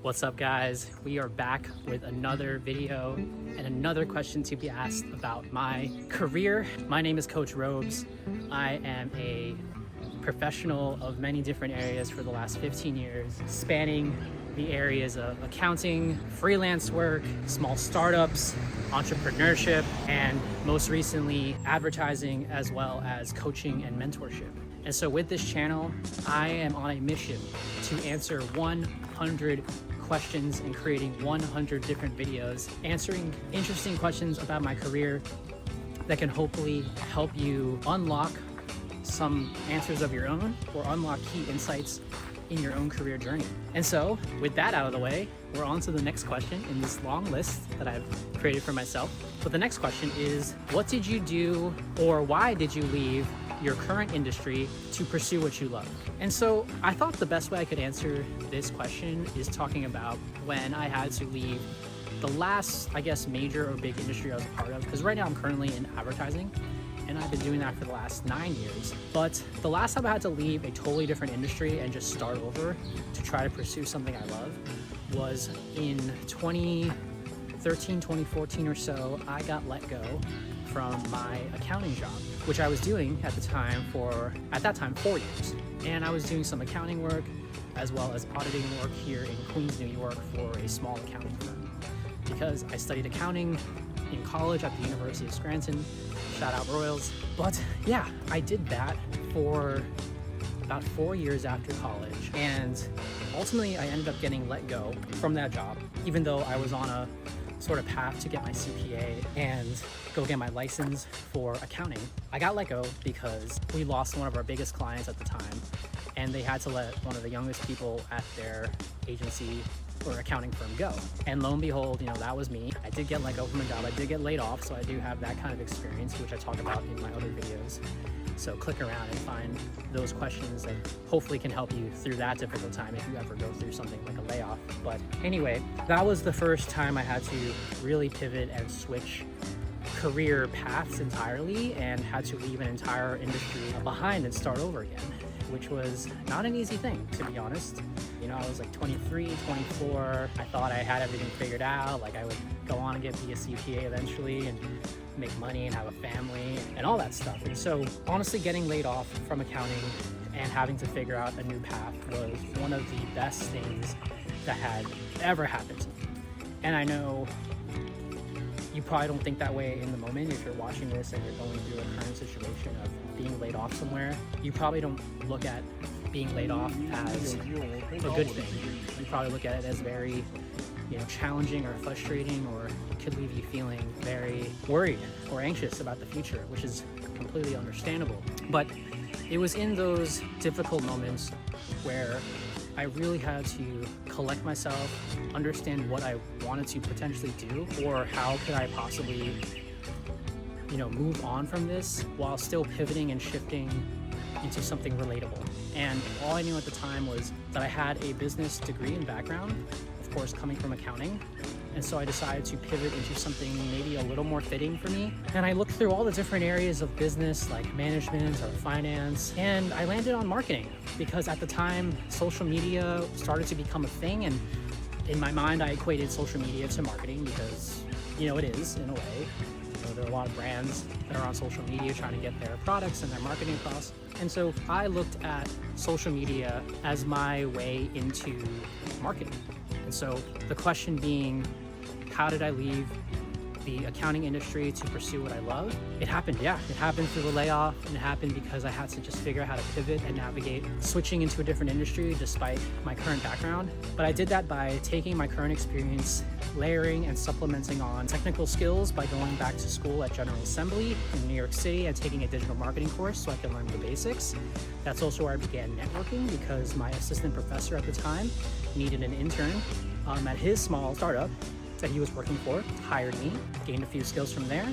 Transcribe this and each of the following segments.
What's up, guys? We are back with another video and another question to be asked about my career. My name is Coach Robes. I am a professional of many different areas for the last 15 years, spanning the areas of accounting, freelance work, small startups, entrepreneurship, and most recently advertising, as well as coaching and mentorship. And so with this channel, I am on a mission to answer 100 questions and creating 100 different videos, answering interesting questions about my career that can hopefully help you unlock some answers of your own or unlock key insights in your own career journey. And so with that out of the way, we're on to the next question in this long list that I've created for myself. But the next question is, what did you do, or why did you leave your current industry to pursue what you love? And so I thought the best way I could answer this question is talking about when I had to leave the last, I guess, major or big industry I was a part of, because right now I'm currently in advertising and I've been doing that for the last 9 years. But the last time I had to leave a totally different industry and just start over to try to pursue something I love was in 2013, 2014 or so. I got let go from my accounting job, which I was doing at that time 4 years. And I was doing some accounting work as well as auditing work here in Queens, New York for a small accounting firm, because I studied accounting in college at the University of Scranton. Shout out Royals. But yeah, I did that for about 4 years after college. And ultimately I ended up getting let go from that job, even though I was on a sort of path to get my CPA and go get my license for accounting. I got let go because we lost one of our biggest clients at the time, and they had to let one of the youngest people at their agency or accounting firm go. And lo and behold, that was me. I did get let go from a job. I did get laid off, so I do have that kind of experience, which I talk about in my other videos. So click around and find those questions that hopefully can help you through that difficult time if you ever go through something like a layoff. But anyway, that was the first time I had to really pivot and switch career paths entirely and had to leave an entire industry behind and start over again, which was not an easy thing, to be honest. I was like 23, 24. I thought I had everything figured out. Like I would go on and be a CPA eventually and make money and have a family and all that stuff. And so honestly, getting laid off from accounting and having to figure out a new path was one of the best things that had ever happened to me. And I know you probably don't think that way in the moment. If you're watching this and you're going through a current situation of being laid off somewhere, you probably don't look at being laid off as a good thing. You probably look at it as very, challenging or frustrating, or could leave you feeling very worried or anxious about the future, which is completely understandable. But it was in those difficult moments where I really had to collect myself, understand what I wanted to potentially do, or how could I possibly, move on from this while still pivoting and shifting into something relatable. And all I knew at the time was that I had a business degree and background, of course, coming from accounting. And so I decided to pivot into something maybe a little more fitting for me. And I looked through all the different areas of business, like management or finance, and I landed on marketing because at the time, social media started to become a thing. And in my mind, I equated social media to marketing because, it is in a way. There are a lot of brands that are on social media trying to get their products and their marketing across. And so I looked at social media as my way into marketing. And so the question being, how did I leave the accounting industry to pursue what I love? It happened, yeah. It happened through a layoff, and it happened because I had to just figure out how to pivot and navigate switching into a different industry despite my current background. But I did that by taking my current experience, layering and supplementing on technical skills by going back to school at General Assembly in New York City and taking a digital marketing course so I could learn the basics. That's also where I began networking because my assistant professor at the time needed an intern at his small startup that he was working for, hired me, gained a few skills from there,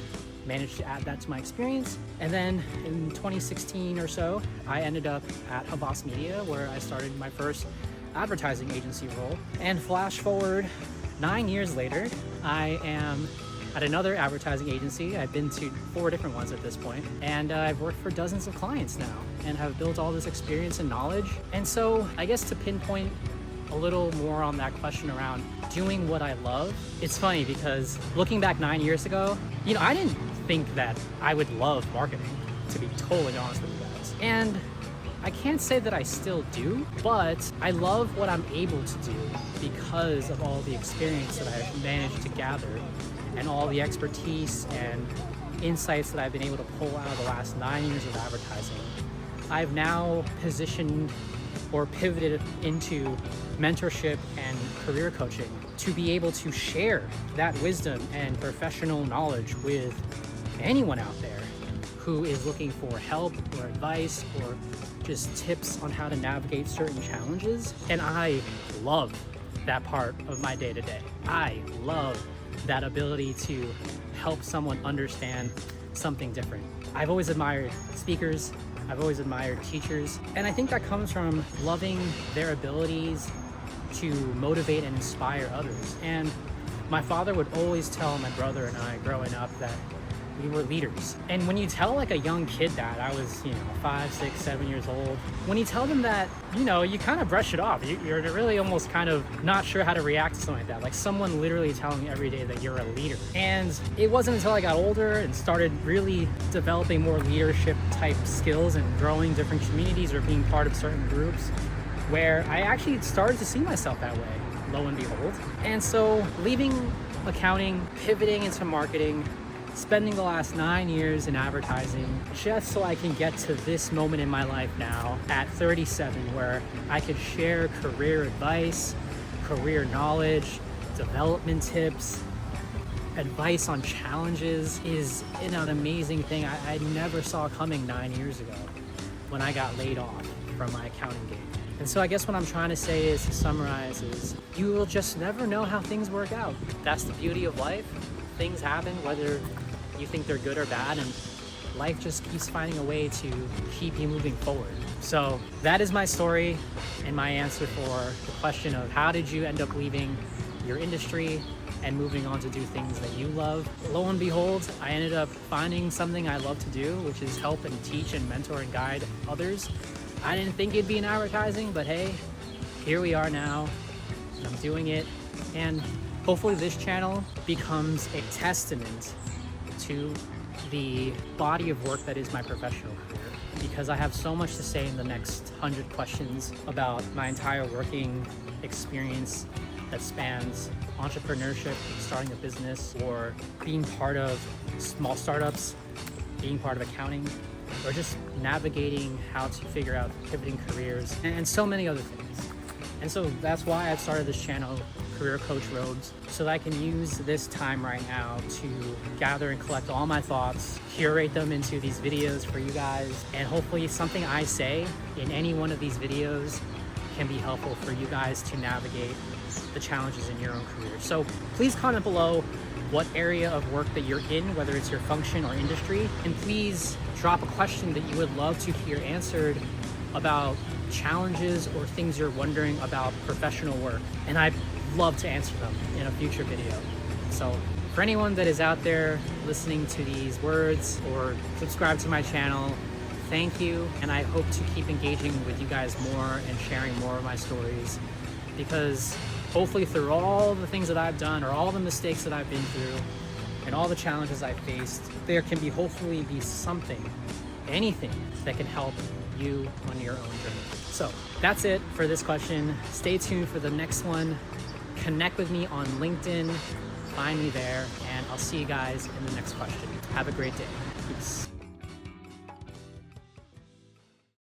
managed to add that to my experience. And then in 2016 or so, I ended up at Havas Media, where I started my first advertising agency role. And flash forward 9 years later, I am at another advertising agency. I've been to 4 different ones at this point, and I've worked for dozens of clients now and have built all this experience and knowledge. And so I guess to pinpoint a little more on that question around doing what I love. It's funny because looking back 9 years ago, I didn't think that I would love marketing, to be totally honest with you guys. And I can't say that I still do, but I love what I'm able to do because of all the experience that I've managed to gather and all the expertise and insights that I've been able to pull out of the last 9 years of advertising. I've now positioned or pivoted into mentorship and career coaching to be able to share that wisdom and professional knowledge with anyone out there who is looking for help or advice or just tips on how to navigate certain challenges. And I love that part of my day-to-day. I love that ability to help someone understand something different. I've always admired speakers, I've always admired teachers, and I think that comes from loving their abilities to motivate and inspire others. And my father would always tell my brother and I growing up that we were leaders. And when you tell like a young kid that, I was 5, 6, 7 years old, when you tell them that, you kind of brush it off. You're really almost kind of not sure how to react to something like that, like someone literally telling you every day that you're a leader. And it wasn't until I got older and started really developing more leadership type skills and growing different communities or being part of certain groups where I actually started to see myself that way, lo and behold. And so leaving accounting, pivoting into marketing, spending the last 9 years in advertising just so I can get to this moment in my life now at 37 where I could share career advice, career knowledge, development tips, advice on challenges is an amazing thing I never saw coming 9 years ago when I got laid off from my accounting gig. And so I guess what I'm trying to say is, to summarize, is you will just never know how things work out. That's the beauty of life. Things happen whether you think they're good or bad, and life just keeps finding a way to keep you moving forward. So that is my story and my answer for the question of how did you end up leaving your industry and moving on to do things that you love. Lo and behold, I ended up finding something I love to do, which is help and teach and mentor and guide others. I didn't think it'd be in advertising, but hey, here we are now, and I'm doing it. And hopefully this channel becomes a testament to the body of work that is my professional career, because I have so much to say in the next 100 questions about my entire working experience that spans entrepreneurship, starting a business, or being part of small startups, being part of accounting, or just navigating how to figure out pivoting careers, and so many other things. And so that's why I've started this channel, Career Coach Robes, so that I can use this time right now to gather and collect all my thoughts, curate them into these videos for you guys, and hopefully something I say in any one of these videos can be helpful for you guys to navigate the challenges in your own career. So please comment below what area of work that you're in, whether it's your function or industry, and please drop a question that you would love to hear answered about challenges or things you're wondering about professional work, and I'd love to answer them in a future video. So for anyone that is out there listening to these words or subscribe to my channel, thank you, and I hope to keep engaging with you guys more and sharing more of my stories, because hopefully through all the things that I've done or all the mistakes that I've been through and all the challenges I've faced, there can be hopefully be something, anything that can help you on your own journey. So that's it for this question. Stay tuned for the next one. Connect with me on LinkedIn, find me there, and I'll see you guys in the next question. Have a great day. Peace.